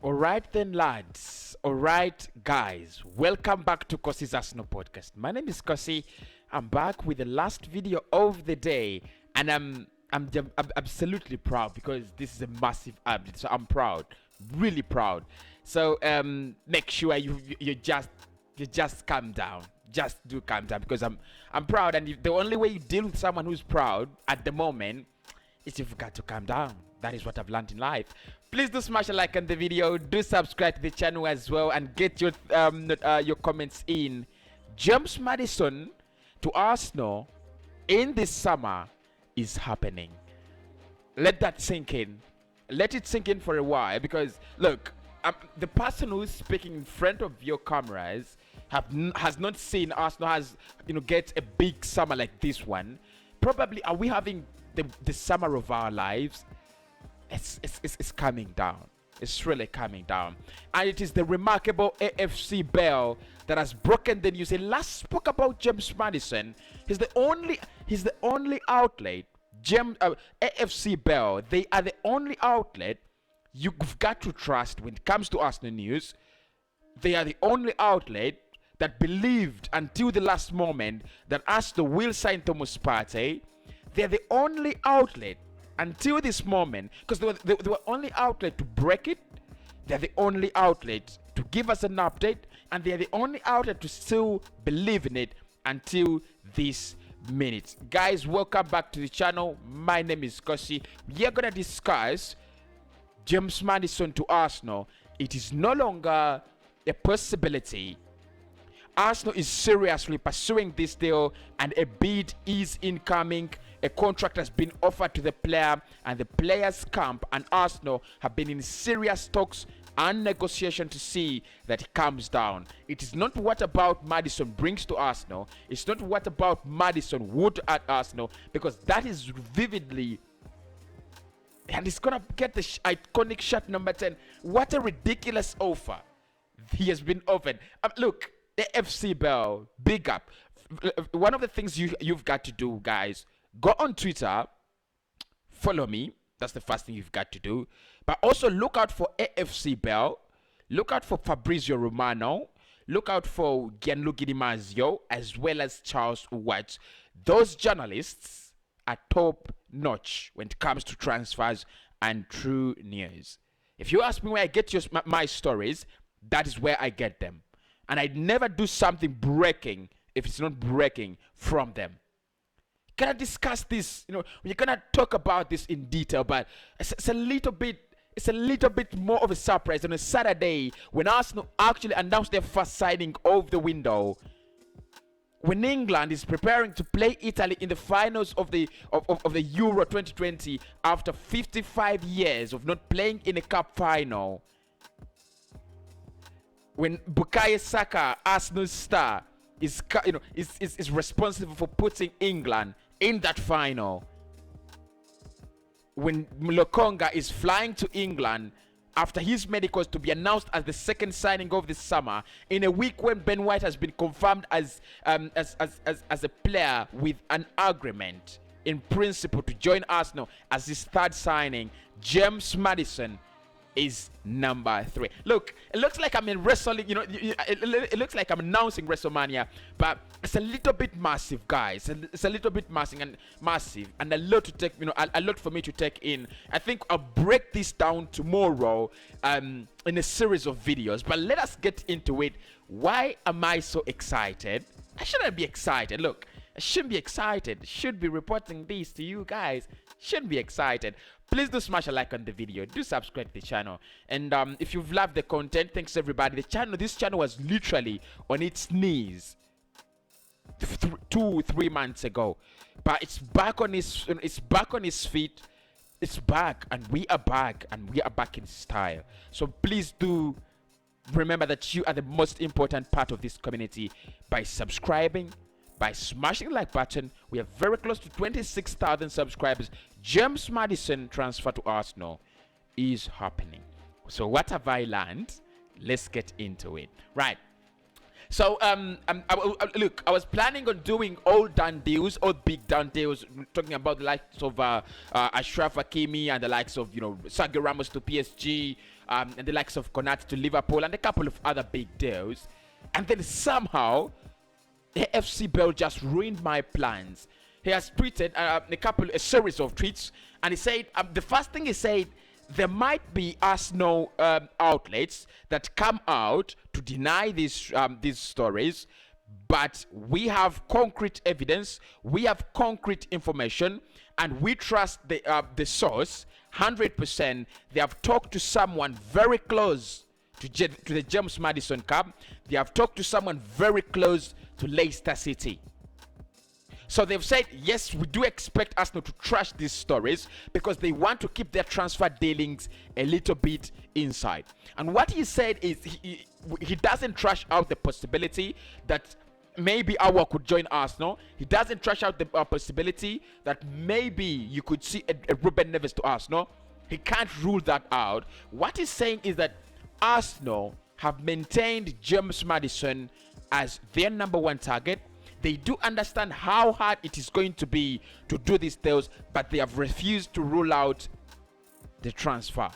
Alright then, lads. Alright, guys. Welcome back to Cossy's Arsenal podcast. My name is Cossy. I'm back with the last video of the day, and I'm absolutely proud because this is a massive update. So I'm proud, really proud. So make sure you just calm down. Just do calm down because I'm proud, and the only way you deal with someone who's proud at the moment is you've got to calm down. That is what I've learned in life. Please do smash a like on the video. Do subscribe to the channel as well, and get your comments in. James Maddison to Arsenal in this summer is happening. Let that sink in. Let it sink in for a while, because look, the person who's speaking in front of your cameras has not seen Arsenal get a big summer like this one. Probably are we having the summer of our lives? It's coming down. It's really coming down, and it is the remarkable AFC bell that has broken the news. And last spoke about James Maddison. He's the only outlet. AFC bell. They are the only outlet you've got to trust when it comes to Arsenal news. They are the only outlet that believed until the last moment that Arsenal will sign Thomas Partey. They're the only outlet until this moment, because they were only outlet to break it. They're the only outlet to give us an update, and they're the only outlet to still believe in it until this minute. Guys, welcome back to the channel. My name is Cossy. We are gonna discuss James Maddison to Arsenal. It is no longer a possibility. Arsenal is seriously pursuing this deal, and a bid is incoming. A contract has been offered to the player, and the players' camp and Arsenal have been in serious talks and negotiation to see that it comes down. It is not what about Maddison brings to Arsenal. It's not what about Maddison would at Arsenal, because that is vividly, and he's gonna get the iconic shirt number 10. What a ridiculous offer he has been offered. Look, the FC Bell, big up. One of the things you've got to do, guys, go on Twitter, follow me. That's the first thing you've got to do. But also look out for AFC Bell. Look out for Fabrizio Romano. Look out for Gianluigi Di Marzio, as well as Charles White. Those journalists are top notch when it comes to transfers and true news. If you ask me where I get my stories, that is where I get them. And I never do something breaking if it's not breaking from them. Can I discuss this? We're gonna talk about this in detail, but it's a little bit more of a surprise on a Saturday when Arsenal actually announced their first signing of the window. When England is preparing to play Italy in the finals of the Euro 2020 after 55 years of not playing in a cup final. When Bukayo Saka, Arsenal star, is responsible for putting England in that final. When Lokonga is flying to England after his medicals to be announced as the second signing of the summer, in a week when Ben White has been confirmed as a player with an agreement in principle to join Arsenal as his third signing, James Maddison is number 3. Look, it looks like I'm in wrestling, it looks like I'm announcing WrestleMania, but it's a little bit massive, guys. It's a little bit massive and a lot to take, a lot for me to take in. I think I'll break this down tomorrow in a series of videos, but let us get into it. Why am I so excited? I shouldn't be excited. Look, I shouldn't be excited. I should be reporting this to you guys. Shouldn't be excited. Please do smash a like on the video. Do subscribe to the channel. And if you've loved the content, thanks everybody. This channel was literally on its knees 2-3 months ago, but it's back on its feet. It's back, and we are back, and we are back in style. So please do remember that you are the most important part of this community by subscribing, by smashing the like button. We are very close to 26,000 subscribers. James Maddison transfer to Arsenal is happening. So what have I learned? Let's get into it. Right. So look, I was planning on doing all done deals, all big done deals, talking about the likes of Ashraf Hakimi and the likes of Sergio Ramos to PSG, and the likes of Konate to Liverpool, and a couple of other big deals. And then somehow AFC Bell just ruined my plans. He has tweeted a series of tweets, and he said the first thing he said, there might be Arsenal outlets that come out to deny these stories, but we have concrete evidence, we have concrete information, and we trust the source 100%. They have talked to someone very close to the James Maddison Cup. They have talked to someone very close to Leicester City. So they've said, yes, we do expect Arsenal to trash these stories because they want to keep their transfer dealings a little bit inside. And what he said is he doesn't trash out the possibility that maybe Awa could join Arsenal. He doesn't trash out the possibility that maybe you could see a Ruben Neves to Arsenal. He can't rule that out. What he's saying is that Arsenal have maintained James Maddison as their number one target. They do understand how hard it is going to be to do these deals, but they have refused to rule out the transfer.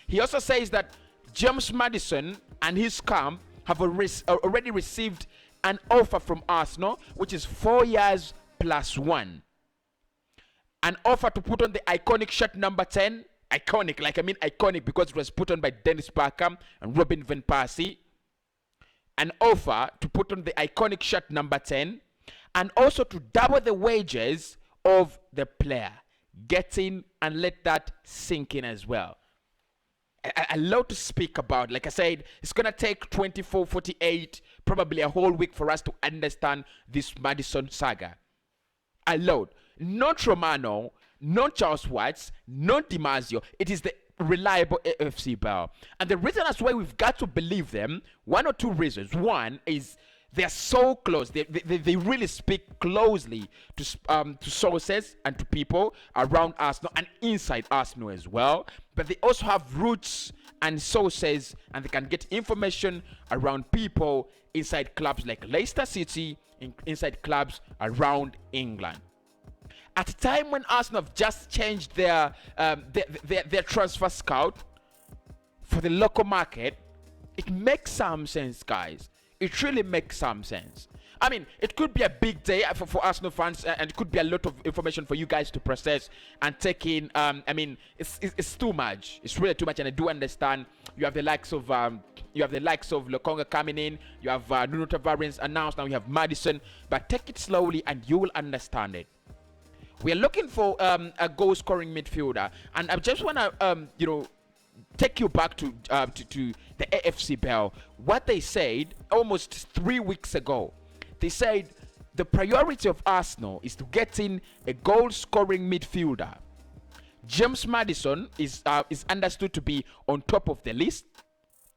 He also says that James Maddison and his camp have already received an offer from Arsenal, which is 4 years plus 1. An offer to put on the iconic shirt number 10. Iconic because it was put on by Dennis Bergkamp and Robin van Persie. An offer to put on the iconic shirt number 10. And also to double the wages of the player. Get in and let that sink in as well. A lot to speak about. Like I said, it's going to take 24, 48, probably a whole week for us to understand this Maddison saga. A lot. Not Romano, not Charles Watts, not DiMarzio. It is the reliable AFC Bell. And the reason as why we've got to believe them, one or two reasons. One is they're so close. They really speak closely to sources and to people around Arsenal and inside Arsenal as well. But they also have roots and sources, and they can get information around people inside clubs like Leicester City, inside clubs around England. At a time when Arsenal have just changed their transfer scout for the local market, it makes some sense, guys. It really makes some sense. I mean, it could be a big day for Arsenal fans, and it could be a lot of information for you guys to process and take in. I mean, it's too much. It's really too much, and I do understand. You have the likes of Lokonga coming in. You have Nuno Tavares announced. Now you have Maddison, but take it slowly, and you will understand it. We are looking for a goal-scoring midfielder, and I just want to take you back to the AFC Bell. What they said almost 3 weeks ago, they said the priority of Arsenal is to get in a goal-scoring midfielder. James Maddison is understood to be on top of the list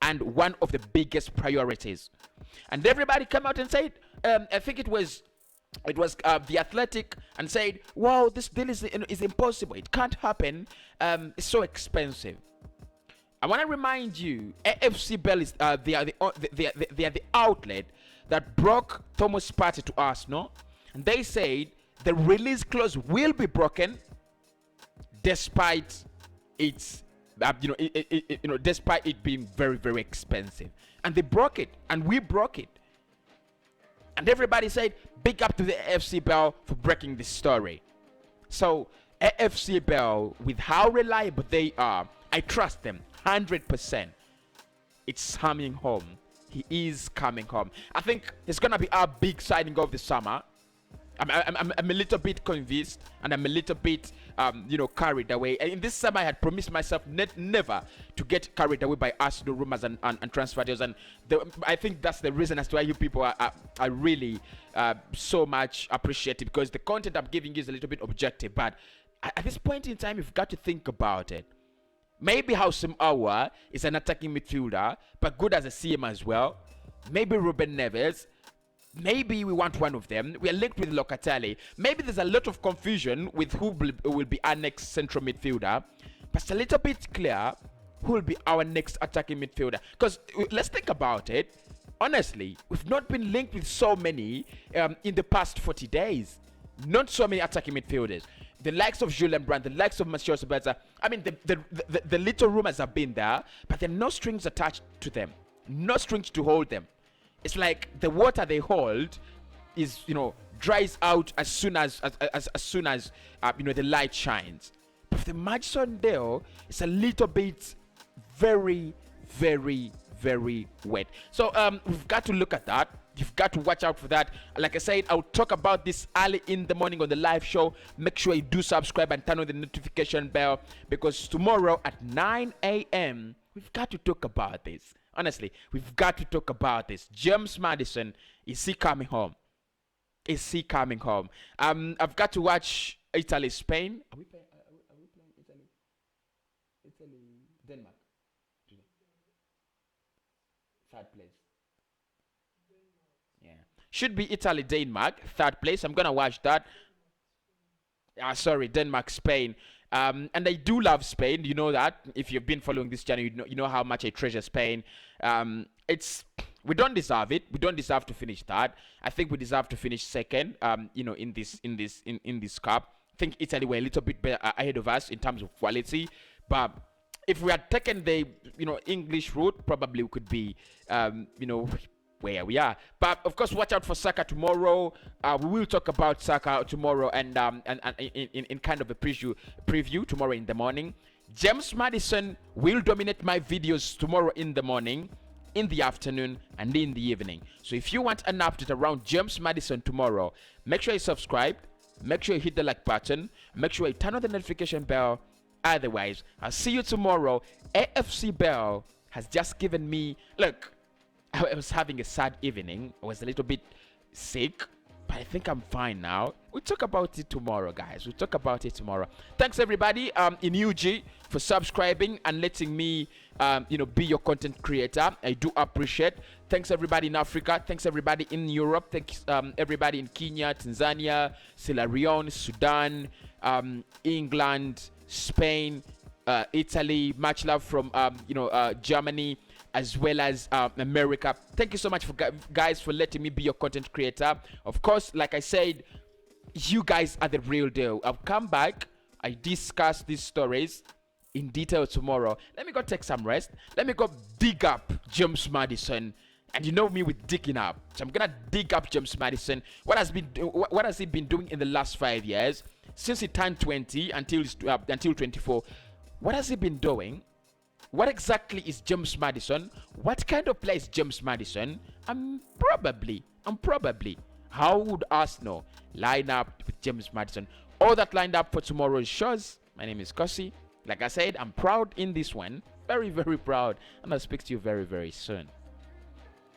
and one of the biggest priorities. And everybody came out and said, I think it was The Athletic, and said, wow, this deal is impossible. It can't happen. It's so expensive. I want to remind you, AFC Bell is they are the outlet that broke Thomas Partey to Arsenal, and they said the release clause will be broken, despite its despite it being very, very expensive, and they broke it, and we broke it, and everybody said big up to the AFC Bell for breaking this story. So AFC Bell, with how reliable they are, I trust them 100%. It's coming home. He is coming home. I think it's gonna be our big signing of the summer. I'm a little bit convinced, and I'm a little bit carried away. And in this summer, I had promised myself never to get carried away by Arsenal rumors and transfer deals. And I think that's the reason as to why you people are really so much appreciated, because the content I'm giving you is a little bit objective. But at this point in time, you've got to think about it. Maybe Houssem Aouar is an attacking midfielder, but good as a CM as well. Maybe Ruben Neves. Maybe we want one of them. We are linked with Locatelli. Maybe there's a lot of confusion with who will be our next central midfielder. But it's a little bit clear who will be our next attacking midfielder. Because let's think about it. honestly, we've not been linked with so many in the past 40 days. Not so many attacking midfielders. The likes of Julian Brandt, the likes of Monsieur Sabata. I mean, the little rumors have been there, but there are no strings attached to them. No strings to hold them. It's like the water they hold is, dries out as soon as the light shines. But the Maddison deal is a little bit very, very, very wet. So we've got to look at that. You've got to watch out for that. Like I said, I'll talk about this early in the morning on the live show. Make sure you do subscribe and turn on the notification bell, because tomorrow at 9 a.m. we've got to talk about this. Honestly, we've got to talk about this. James Maddison, is he coming home? Is he coming home? I've got to watch Italy, Spain. Are we playing Italy? Italy, Denmark. Third place. Yeah, should be Italy, Denmark, third place. I'm gonna watch that. Sorry, Denmark, Spain. And I do love Spain. You know that. If you've been following this channel, you know how much I treasure Spain. We don't deserve it. We don't deserve to finish that. I think we deserve to finish second. In this cup. I think Italy were a little bit better ahead of us in terms of quality, but if we had taken the English route, probably we could be where we are. But of course, watch out for Saka tomorrow. We will talk about Saka tomorrow, and in kind of a preview tomorrow in the morning. James Maddison will dominate my videos tomorrow in the morning, in the afternoon, and in the evening. So if you want an update around James Maddison tomorrow, make sure you subscribe, make sure you hit the like button, make sure you turn on the notification bell. Otherwise, I'll see you tomorrow. AFC Bell has just given me, look, I was having a sad evening. I was a little bit sick, but I think I'm fine now. We'll talk about it tomorrow, guys. We'll talk about it tomorrow. Thanks, everybody in UG for subscribing and letting me, be your content creator. I do appreciate. Thanks, everybody in Africa. Thanks, everybody in Europe. Thanks, everybody in Kenya, Tanzania, Sierra Leone, Sudan, England, Spain, Italy. Much love from Germany, as well as America. Thank you so much for guys for letting me be your content creator. Of course, like I said, you guys are the real deal. I'll come back. I discuss these stories in detail tomorrow. Let me go take some rest. Let me go dig up James Maddison. And you know me with digging up. So I'm gonna dig up James Maddison. What has he been doing in the last 5 years? Since he turned 20 until 24. What has he been doing? What exactly is James Maddison? What kind of player is James Maddison? I'm probably. How would Arsenal line up with James Maddison? All that lined up for tomorrow's shows. My name is Cossy. Like I said, I'm proud in this one. Very, very proud. And I'll speak to you very, very soon.